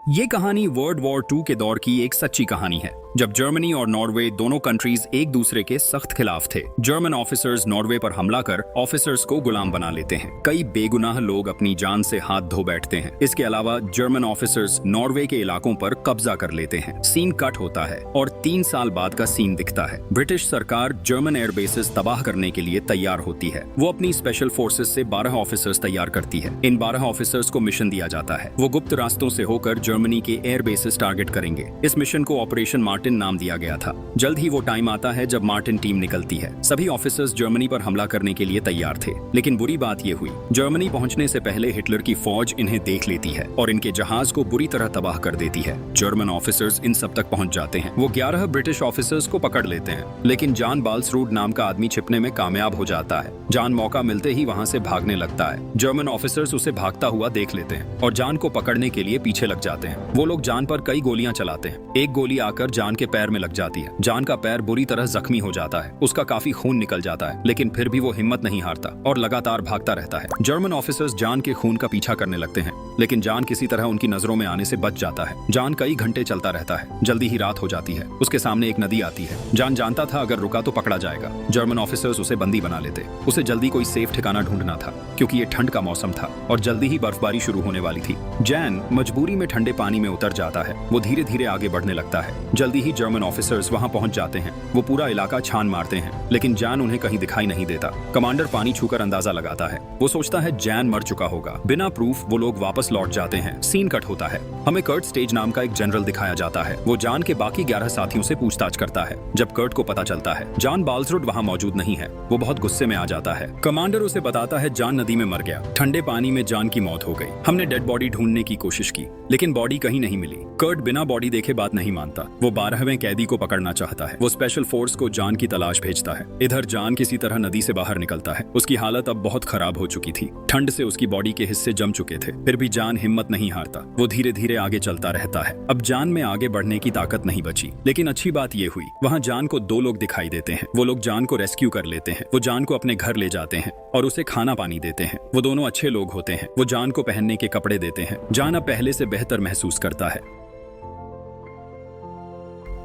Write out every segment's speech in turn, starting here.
ये कहानी world war 2 के दौर की एक सच्ची कहानी है, जब जर्मनी और नॉर्वे दोनों कंट्रीज एक दूसरे के सख्त खिलाफ थे। जर्मन ऑफिसर्स नॉर्वे पर हमला कर ऑफिसर्स को गुलाम बना लेते हैं। कई बेगुनाह लोग अपनी जान से हाथ धो बैठते हैं। इसके अलावा जर्मन ऑफिसर्स नॉर्वे के इलाकों पर कब्जा कर लेते हैं। सीन कट होता है और 3 साल बाद का सीन दिखता है। ब्रिटिश सरकार जर्मन एयरबेसेस तबाह करने के लिए तैयार होती है। वो अपनी स्पेशल फोर्सेस से 12 ऑफिसर्स तैयार करती है। इन 12 ऑफिसर्स को मिशन दिया जाता है। वो गुप्त रास्तों से होकर जर्मनी के एयरबेसेस टारगेट करेंगे। इस मिशन को ऑपरेशन मार्टिन नाम दिया गया था। जल्द ही वो टाइम आता है जब मार्टिन टीम निकलती है। सभी ऑफिसर्स जर्मनी पर हमला करने के लिए तैयार थे, लेकिन बुरी बात ये हुई, जर्मनी पहुंचने से पहले हिटलर की फौज इन्हें देख लेती है और इनके जहाज को बुरी तरह तबाह कर देती है। जर्मन ऑफिसर्स इन सब तक पहुंच जाते हैं। वो 11 ब्रिटिश ऑफिसर्स को पकड़ लेते हैं, लेकिन जॉन बाल्सरूड नाम का आदमी छिपने में कामयाब हो जाता है। जॉन मौका मिलते ही वहां से भागने लगता है। जर्मन ऑफिसर्स उसे भागता हुआ देख लेते हैं और जॉन को पकड़ने के लिए पीछे लग जाते हैं। वो लोग जॉन पर कई गोलियां चलाते हैं। एक गोली आकर जॉन के पैर में लग जाती है। जॉन का पैर बुरी तरह जख्मी हो जाता है। उसका काफी खून निकल जाता है, लेकिन फिर भी वो हिम्मत नहीं हारता और लगातार भागता रहता है। जर्मन ऑफिसर्स जॉन के खून का पीछा करने लगते हैं, लेकिन जॉन किसी तरह उनकी नजरों में आने से बच जाता है। जॉन कई घंटे चलता रहता है। जल्दी ही रात हो जाती है। उसके सामने एक नदी आती है। जॉन जानता था अगर रुका तो पकड़ा जाएगा। जर्मन ऑफिसर्स उसे बंदी बना लेते। उसे जल्दी कोई सेफ ठिकाना ढूंढना था, क्योंकि ये ठंड का मौसम था और जल्दी ही बर्फबारी शुरू होने वाली थी। जॉन मजबूरी में ठंडे पानी में उतर जाता है। वो धीरे धीरे आगे बढ़ने लगता है। जल्दी ही जर्मन ऑफिसर्स वहां पहुंच जाते हैं। वो पूरा इलाका छान मारते हैं, लेकिन जॉन उन्हें कहीं दिखाई नहीं देता। कमांडर पानी छूकर अंदाजा लगाता है। वो सोचता है जॉन मर चुका होगा। बिना प्रूफ वो लोग वापस लौट जाते हैं। सीन कट होता है। हमें कर्ट स्टेज नाम का एक जनरल दिखाया जाता है। वो जॉन के बाकी 11 साथियों से पूछताछ करता है। जब कर्ट को पता चलता है जॉन बाल्सरूड वहां मौजूद नहीं है, वो बहुत गुस्से में आ जाता है। कमांडर उसे बताता है जॉन नदी में मर गया। ठंडे पानी में जॉन की मौत हो गई। हमने डेड बॉडी ढूंढने की कोशिश की, लेकिन बॉडी कहीं नहीं मिली। कर्ट बिना बॉडी देखे बात नहीं मानता। वो 12वें कैदी को पकड़ना चाहता है। वो स्पेशल फोर्स को जॉन की तलाश भेजता है। इधर जॉन किसी तरह नदी से बाहर निकलता है। उसकी हालत अब बहुत खराब हो चुकी थी। ठंड से उसकी बॉडी के हिस्से जम चुके थे। फिर भी जॉन हिम्मत नहीं हारता। वो धीरे धीरे आगे चलता रहता है। अब जॉन में आगे बढ़ने की ताकत नहीं बची, लेकिन अच्छी बात ये हुई, वहाँ जॉन को 2 लोग दिखाई देते हैं। वो लोग जॉन को रेस्क्यू कर लेते हैं। वो जॉन को अपने घर ले जाते हैं और उसे खाना पानी देते हैं। वो दोनों अच्छे लोग होते हैं। वो जॉन को पहनने के कपड़े देते हैं। जॉन अब पहले से बेहतर महसूस करता है।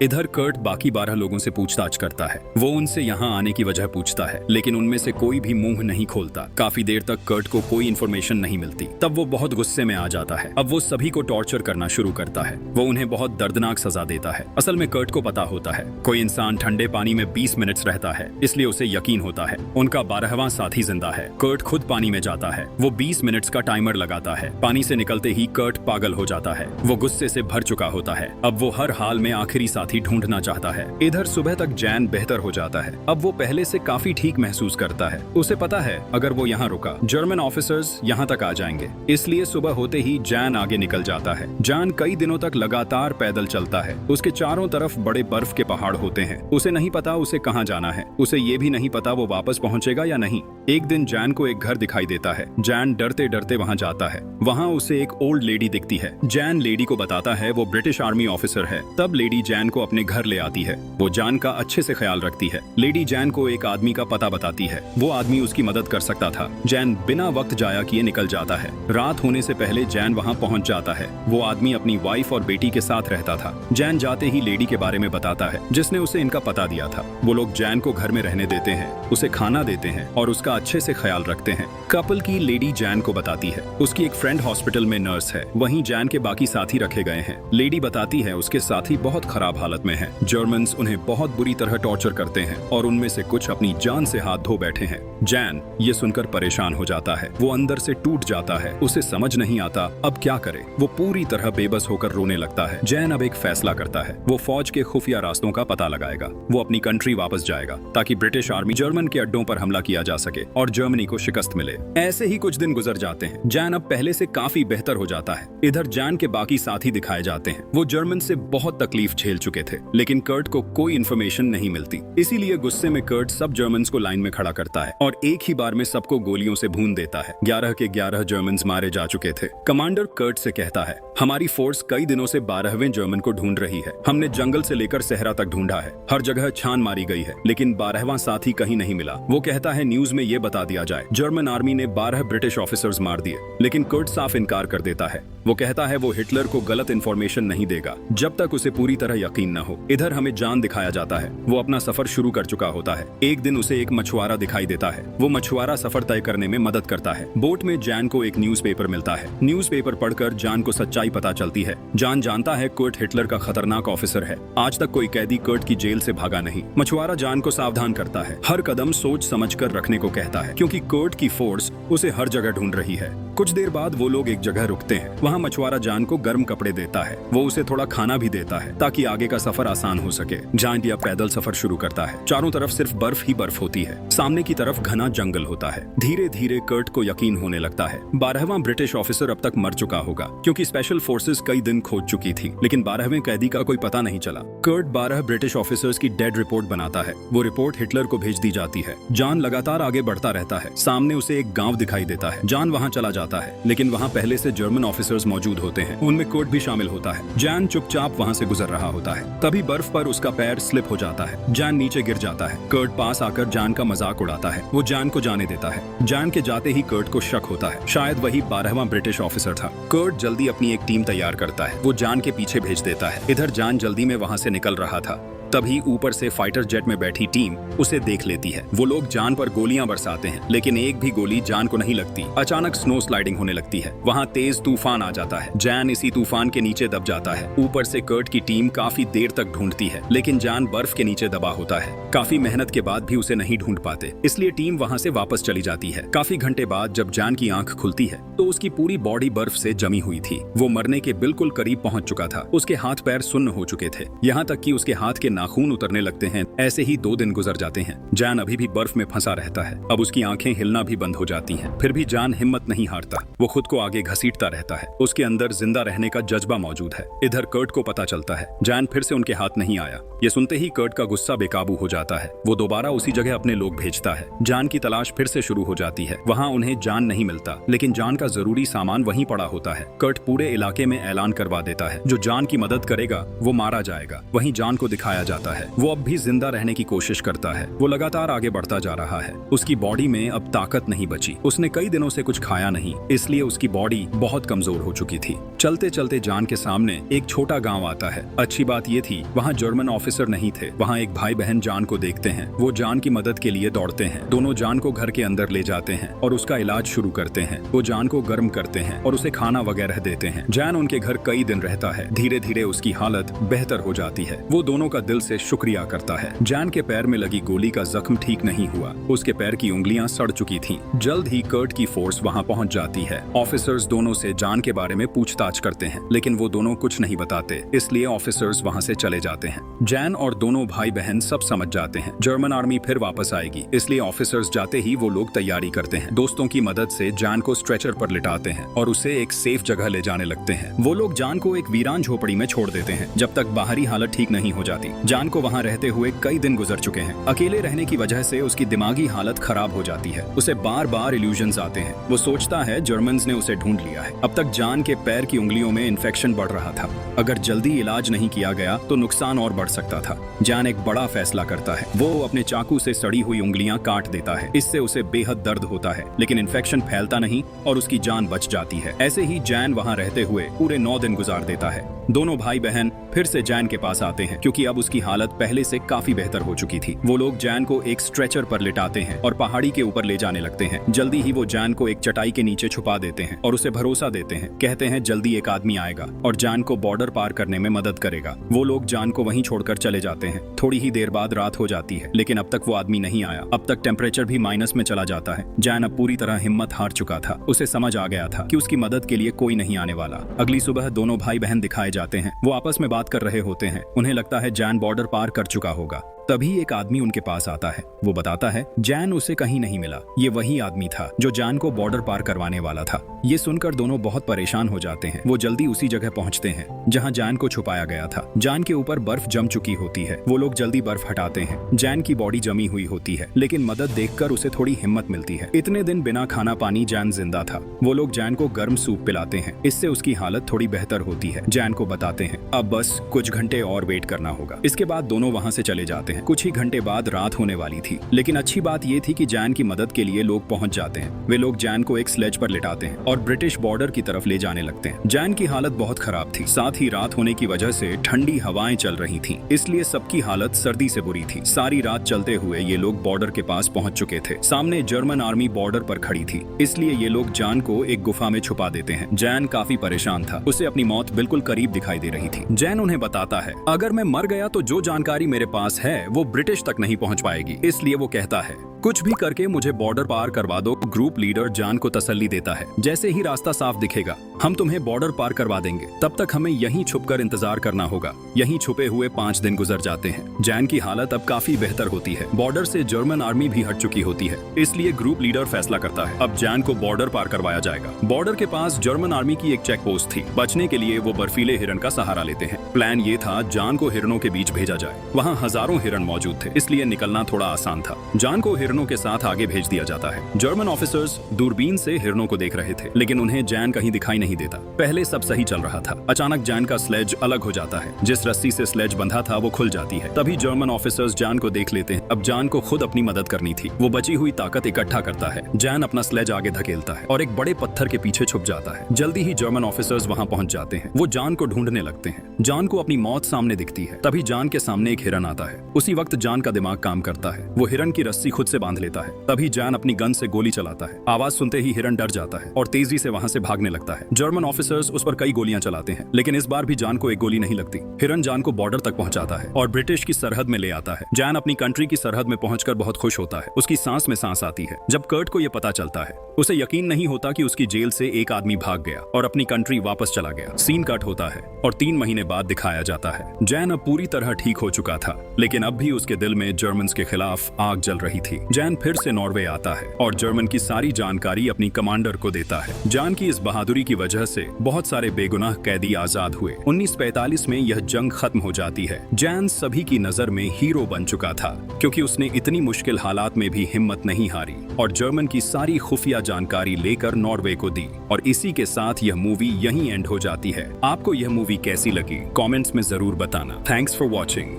इधर कर्ट बाकी 12 लोगों से पूछताछ करता है। वो उनसे यहाँ आने की वजह पूछता है, लेकिन उनमें से कोई भी मुंह नहीं खोलता। काफी देर तक कर्ट को कोई इन्फॉर्मेशन नहीं मिलती। तब वो बहुत गुस्से में आ जाता है। अब वो सभी को टॉर्चर करना शुरू करता है। वो उन्हें बहुत दर्दनाक सजा देता है। असल में कर्ट को पता होता है कोई इंसान ठंडे पानी में 20 मिनट्स रहता है, इसलिए उसे यकीन होता है उनका 12वां साथी जिंदा है। कर्ट खुद पानी में जाता है। वो 20 मिनट्स का टाइमर लगाता है। पानी से निकलते ही कर्ट पागल हो जाता है। वो गुस्से से भर चुका होता है। अब वो हर हाल में आखिरी साथी ढूंढना चाहता है। इधर सुबह तक जॉन बेहतर हो जाता है। अब वो पहले से काफी ठीक महसूस करता है। उसे पता है अगर वो यहाँ रुका जर्मन ऑफिसर्स यहाँ तक आ जाएंगे, इसलिए सुबह होते ही जॉन आगे निकल जाता है। जॉन कई दिनों तक लगातार पैदल चलता है। उसके चारों तरफ बड़े बर्फ के पहाड़ होते हैं। उसे नहीं पता उसे कहाँ जाना है। उसे ये भी नहीं पता वो वापस पहुंचेगा या नहीं। एक दिन जॉन को एक घर दिखाई देता है। जॉन डरते डरते वहाँ जाता है। वहाँ उसे एक ओल्ड लेडी दिखती है। जॉन लेडी को बताता है वो ब्रिटिश आर्मी ऑफिसर है। तब लेडी जॉन को अपने घर ले आती है। वो जॉन का अच्छे से ख्याल रखती है। लेडी जॉन को एक आदमी का पता बताती है। वो आदमी उसकी मदद कर सकता था। जॉन बिना वक्त जाया किए निकल जाता है। रात होने से पहले जॉन वहाँ पहुँच जाता है। वो आदमी अपनी वाइफ और बेटी के साथ रहता था। जॉन जाते ही लेडी के बारे में बताता है, जिसने उसे इनका पता दिया था। वो लोग जॉन को घर में रहने देते हैं, उसे खाना देते हैं और उसका अच्छे से ख्याल रखते हैं। कपल की लेडी जॉन को बताती है उसकी एक फ्रेंड हॉस्पिटल में नर्स है। वहीं जॉन के बाकी साथी रखे गए हैं। लेडी बताती है उसके साथी बहुत खराब हालत में है। जर्मन्स उन्हें बहुत बुरी तरह टॉर्चर करते हैं और उनमें से कुछ अपनी जान से हाथ धो बैठे हैं। जॉन ये सुनकर परेशान हो जाता है। वो अंदर से टूट जाता है। उसे समझ नहीं आता अब क्या करे। वो पूरी तरह बेबस होकर रोने लगता है। जॉन अब एक फैसला करता है। वो फौज के खुफिया रास्तों का पता लगाएगा। वो अपनी कंट्री वापस जाएगा ताकि ब्रिटिश आर्मी जर्मन के अड्डों पर हमला किया जा सके और जर्मनी को शिकस्त मिले। ऐसे ही कुछ दिन गुजर जाते हैं। जॉन अब पहले से काफी बेहतर हो जाता है। इधर जॉन के बाकी साथी दिखाए जाते हैं। वो जर्मन से बहुत तकलीफ झेल चुके चुके थे, लेकिन कर्ट को कोई इन्फॉर्मेशन नहीं मिलती। इसीलिए गुस्से में कर्ट सब जर्मन्स को लाइन में खड़ा करता है और एक ही बार में सबको गोलियों से भून देता है। 11 के 11 जर्मन्स मारे जा चुके थे। कमांडर कर्ट से कहता है, हमारी फोर्स कई दिनों से 12वें जर्मन को ढूंढ रही है। हमने जंगल से लेकर सहरा तक ढूंढा है, हर जगह छान मारी गई है, लेकिन 12वां साथी कहीं नहीं मिला। वो कहता है न्यूज में ये बता दिया जाए जर्मन आर्मी ने 12 ब्रिटिश ऑफिसर्स मार दिए, लेकिन कर्ट साफ इनकार कर देता है। वो कहता है वो हिटलर को गलत इंफॉर्मेशन नहीं देगा जब तक उसे पूरी तरह यकीन न हो। इधर हमें जान दिखाया जाता है, वो अपना सफर शुरू कर चुका होता है। एक दिन उसे एक मछुआरा दिखाई देता है। वो मछुआरा सफर तय करने में मदद करता है। बोट में जैन को एक न्यूज़पेपर मिलता है। न्यूज़पेपर पढ़कर जान को सच्चाई पता चलती है। जान जानता है कर्ट हिटलर का खतरनाक ऑफिसर है। आज तक कोई कैदी कर्ट की जेल से भागा नहीं। मछुआरा जान को सावधान करता है, हर कदम सोच समझकर रखने को कहता है, क्योंकि कर्ट की फोर्स उसे हर जगह ढूंढ रही है। कुछ देर बाद वो लोग एक जगह रुकते हैं। वहाँ मछुआरा जान को गर्म कपड़े देता है। वो उसे थोड़ा खाना भी देता है ताकि आगे का सफर आसान हो सके। जान यह पैदल सफर शुरू करता है। चारों तरफ सिर्फ बर्फ ही बर्फ होती है। सामने की तरफ घना जंगल होता है। धीरे धीरे कर्ट को यकीन होने लगता है 12वां ब्रिटिश ऑफिसर अब तक मर चुका होगा, क्योंकि स्पेशल फोर्सेस कई दिन खोज चुकी थी, लेकिन 12वें कैदी का कोई पता नहीं चला। कर्ट 12 ब्रिटिश ऑफिसर्स की डेड रिपोर्ट बनाता है। वो रिपोर्ट हिटलर को भेज दी जाती है। जान लगातार आगे बढ़ता रहता है। सामने उसे एक गांव दिखाई देता है। जान वहां चला जाता है, लेकिन वहां पहले से जर्मन ऑफिसर्स मौजूद होते हैं। उनमें कर्ट भी शामिल होता है। जान चुपचाप वहां से गुजर रहा होता है। तभी बर्फ पर उसका पैर स्लिप हो जाता है। जान नीचे गिर जाता है। कर्ट पास आकर जान का मजाक उड़ाता है। वो जान को जाने देता है। जान के जाते ही कर्ट को शक होता है, शायद वही 12वां ब्रिटिश ऑफिसर था। कर्ट जल्दी अपनी एक टीम तैयार करता है। वो जान के पीछे भेज देता है। इधर जान जल्दी में वहां से निकल रहा था। तभी ऊपर से फाइटर जेट में बैठी टीम उसे देख लेती है। वो लोग जान पर गोलियां बरसाते हैं, लेकिन एक भी गोली जान को नहीं लगती। अचानक स्नो स्लाइडिंग होने लगती है। वहां तेज तूफान आ जाता है। जान इसी तूफान के नीचे दब जाता है। ऊपर से कर्ट की टीम काफी देर तक ढूंढती है, लेकिन जान बर्फ के नीचे दबा होता है। काफी मेहनत के बाद भी उसे नहीं ढूंढ पाते, इसलिए टीम वहां से वापस चली जाती है। काफी घंटे बाद जब जान की आंख खुलती है तो उसकी पूरी बॉडी बर्फ से जमी हुई थी। वो मरने के बिल्कुल करीब पहुंच चुका था। उसके हाथ पैर सुन्न हो चुके थे, यहाँ तक कि उसके हाथ के नाखून उतरने लगते हैं। ऐसे ही 2 दिन गुजर जाते हैं। जान अभी भी बर्फ में फंसा रहता है। अब उसकी आंखें हिलना भी बंद हो जाती हैं। फिर भी जान हिम्मत नहीं हारता। वो खुद को आगे घसीटता रहता है। उसके अंदर जिंदा रहने का जज्बा मौजूद है। इधर कर्ट को पता चलता है जान फिर से उनके हाथ नहीं आया। ये सुनते ही कर्ट का गुस्सा बेकाबू हो जाता है। वो दोबारा उसी जगह अपने लोग भेजता है। जान की तलाश फिर से शुरू हो जाती है। वहाँ उन्हें जान नहीं मिलता, लेकिन जान का जरूरी सामान वहीं पड़ा होता है। कर्ट पूरे इलाके में ऐलान करवा देता है, जो जान की मदद करेगा वो मारा जाएगा। वहीं जान को दिखाया जाता है वो अब भी जिंदा रहने की कोशिश करता है। वो लगातार आगे बढ़ता जा रहा है। उसकी बॉडी में अब ताकत नहीं बची। उसने कई दिनों से कुछ खाया नहीं, इसलिए उसकी बॉडी बहुत कमजोर हो चुकी थी। चलते चलते जान के सामने एक छोटा गांव आता है। अच्छी बात ये थी वहाँ जर्मन ऑफिसर नहीं थे। वहाँ एक भाई बहन जान को देखते हैं। वो जान की मदद के लिए दौड़ते हैं। दोनों जान को घर के अंदर ले जाते हैं और उसका इलाज शुरू करते हैं। वो जान को गर्म करते हैं और उसे खाना वगैरह देते हैं। जान उनके घर कई दिन रहता है। धीरे धीरे उसकी हालत बेहतर हो जाती है। वो दोनों का दिल से शुक्रिया करता है। जान के पैर में लगी गोली का जख्म ठीक नहीं हुआ। उसके पैर की उंगलियां सड़ चुकी थीं। जल्द ही कर्ट की फोर्स वहां पहुंच जाती है। ऑफिसर्स दोनों से जान के बारे में पूछताछ करते हैं, लेकिन वो दोनों कुछ नहीं बताते, इसलिए ऑफिसर्स वहां से चले जाते हैं। जान और दोनों भाई बहन सब समझ जाते हैं जर्मन आर्मी फिर वापस आएगी, इसलिए ऑफिसर्स जाते ही वो लोग तैयारी करते हैं। दोस्तों की मदद से जान को स्ट्रेचर पर लिटाते हैं और उसे एक सेफ जगह ले जाने लगते हैं। वो लोग जान को एक वीरान झोपड़ी में छोड़ देते हैं जब तक बाहरी हालत ठीक नहीं हो जाती। जान को वहां रहते हुए कई दिन गुजर चुके हैं। अकेले रहने की वजह से उसकी दिमागी हालत खराब हो जाती है। उसे बार बार इल्यूजन्स आते हैं। वो सोचता है जर्मन्स ने उसे ढूंढ लिया है। अब तक जान के पैर की उंगलियों में इन्फेक्शन बढ़ रहा था। अगर जल्दी इलाज नहीं किया गया तो नुकसान और बढ़ सकता था। जान एक बड़ा फैसला करता है। वो अपने चाकू से सड़ी हुई उंगलियां काट देता है। इससे उसे बेहद दर्द होता है, लेकिन इन्फेक्शन फैलता नहीं और उसकी जान बच जाती है। ऐसे ही जान वहां रहते हुए पूरे 9 दिन गुजार देता है। दोनों भाई बहन फिर से जैन के पास आते हैं, क्योंकि अब उसकी हालत पहले से काफी बेहतर हो चुकी थी। वो लोग जैन को एक स्ट्रेचर पर लिटाते हैं और पहाड़ी के ऊपर ले जाने लगते हैं। जल्दी ही वो जैन को एक चटाई के नीचे छुपा देते हैं और उसे भरोसा देते हैं। कहते हैं जल्दी एक आदमी आएगा और जैन को बॉर्डर पार करने में मदद करेगा। वो लोग जैन को वहीं छोड़कर चले जाते हैं। थोड़ी ही देर बाद रात हो जाती है, लेकिन अब तक वो आदमी नहीं आया। अब तक टेम्परेचर भी माइनस में चला जाता है। जैन अब पूरी तरह हिम्मत हार चुका था। उसे समझ आ गया था कि उसकी मदद के लिए कोई नहीं आने वाला। अगली सुबह दोनों भाई बहन दिखाए जाते हैं। वो आपस में बात कर रहे होते हैं। उन्हें लगता है जैन बॉर्डर पार कर चुका होगा। तभी एक आदमी उनके पास आता है। वो बताता है जैन उसे कहीं नहीं मिला। ये वही आदमी था जो जैन को बॉर्डर पार करवाने वाला था। ये सुनकर दोनों बहुत परेशान हो जाते हैं। वो जल्दी उसी जगह पहुंचते हैं जहां जैन को छुपाया गया था। जैन के ऊपर बर्फ जम चुकी होती है। वो लोग जल्दी बर्फ हटाते हैं। जैन की बॉडी जमी हुई होती है, लेकिन मदद देखकर उसे थोड़ी हिम्मत मिलती है। इतने दिन बिना खाना पानी जैन जिंदा था। वो लोग जैन को गर्म सूप पिलाते हैं। इससे उसकी हालत थोड़ी बेहतर होती है। जैन को बताते हैं अब बस कुछ घंटे और वेट करना होगा। इसके बाद दोनों वहां से चले जाते हैं। कुछ ही घंटे बाद रात होने वाली थी, लेकिन अच्छी बात ये थी कि जैन की मदद के लिए लोग पहुंच जाते हैं। वे लोग जैन को एक स्लेज पर लिटाते हैं और ब्रिटिश बॉर्डर की तरफ ले जाने लगते हैं। जैन की हालत बहुत खराब थी। साथ ही रात होने की वजह से ठंडी हवाएं चल रही थीं, इसलिए सबकी हालत सर्दी से बुरी थी। सारी रात चलते हुए ये लोग बॉर्डर के पास पहुंच चुके थे। सामने जर्मन आर्मी बॉर्डर पर खड़ी थी, इसलिए ये लोग जैन को एक गुफा में छुपा देते हैं। जैन काफी परेशान था। उसे अपनी मौत बिल्कुल करीब दिखाई दे रही थी। जैन उन्हें बताता है अगर मैं मर गया तो जो जानकारी मेरे पास है वो ब्रिटिश तक नहीं पहुंच पाएगी। इसलिए वो कहता है कुछ भी करके मुझे बॉर्डर पार करवा दो। ग्रुप लीडर जैन को तसल्ली देता है जैसे ही रास्ता साफ दिखेगा हम तुम्हें बॉर्डर पार करवा देंगे। तब तक हमें यहीं छुपकर इंतजार करना होगा। यहीं छुपे हुए 5 दिन गुजर जाते हैं। जैन की हालत अब काफी बेहतर होती है। बॉर्डर से जर्मन आर्मी भी हट चुकी होती है, इसलिए ग्रुप लीडर फैसला करता है अब जैन को बॉर्डर पार करवाया जाएगा। बॉर्डर के पास जर्मन आर्मी की एक चेक पोस्ट थी। बचने के लिए वो बर्फीले हिरन का सहारा लेते हैं। प्लान ये था जैन को हिरणों के बीच भेजा जाए। वहाँ हजारों हिरन मौजूद थे, इसलिए निकलना थोड़ा आसान था। जैन को हिरणों के साथ आगे भेज दिया जाता है। जर्मन ऑफिसर्स दूरबीन से हिरणों को देख रहे थे, लेकिन उन्हें जैन कहीं दिखाई नहीं देता। पहले सब सही चल रहा था। अचानक जैन का स्लेज अलग हो जाता है। जिस रस्सी से स्लेज बंधा था वो खुल जाती है। तभी जर्मन ऑफिसर्स जैन को देख लेते हैं। अब जैन को खुद अपनी मदद करनी थी। वो बची हुई ताकत इकट्ठा करता है। जैन अपना स्लेज आगे धकेलता है और एक बड़े पत्थर के पीछे छुप जाता है। जल्दी ही जर्मन ऑफिसर्स वहां पहुंच जाते हैं। वो जैन को ढूंढने लगते हैं। जैन को अपनी मौत सामने दिखती है। तभी जैन के सामने एक हिरन आता है। उसी वक्त जैन का दिमाग काम करता है। वो हिरन की रस्सी खुद से बांध लेता है। तभी जैन अपनी गन से गोली चलाता है। आवाज सुनते ही हिरन डर जाता है और तेजी से वहां से भागने लगता है। जर्मन ऑफिसर्स उस पर कई गोलियां चलाते हैं, लेकिन इस बार भी जैन को एक गोली नहीं लगती। हिरन जैन को बॉर्डर तक पहुंचाता है और ब्रिटिश की सरहद में ले आता है। जैन अपनी कंट्री की सरहद में पहुंचकर बहुत खुश होता है। उसकी सांस में सांस आती है। जब कर्ट को यह पता चलता है उसे यकीन नहीं होता कि उसकी जेल से एक आदमी भाग गया और अपनी कंट्री वापस चला गया। सीन कट होता है और 3 महीने बाद दिखाया जाता है। जैन अब पूरी तरह ठीक हो चुका था, लेकिन अब भी उसके दिल में जर्मन्स के खिलाफ आग जल रही थी। जैन फिर से नॉर्वे आता है और जर्मन की सारी जानकारी अपनी कमांडर को देता है। जैन की इस बहादुरी की वजह से बहुत सारे बेगुनाह कैदी आजाद हुए। 1945 में यह जंग खत्म हो जाती है। जैन सभी की नजर में हीरो बन चुका था, क्योंकि उसने इतनी मुश्किल हालात में भी हिम्मत नहीं हारी और जर्मन की सारी खुफिया जानकारी लेकर नॉर्वे को दी। और इसी के साथ यह मूवी यहीं एंड हो जाती है। आपको यह मूवी कैसी लगी कमेंट्स में जरूर बताना। Thanks for watching.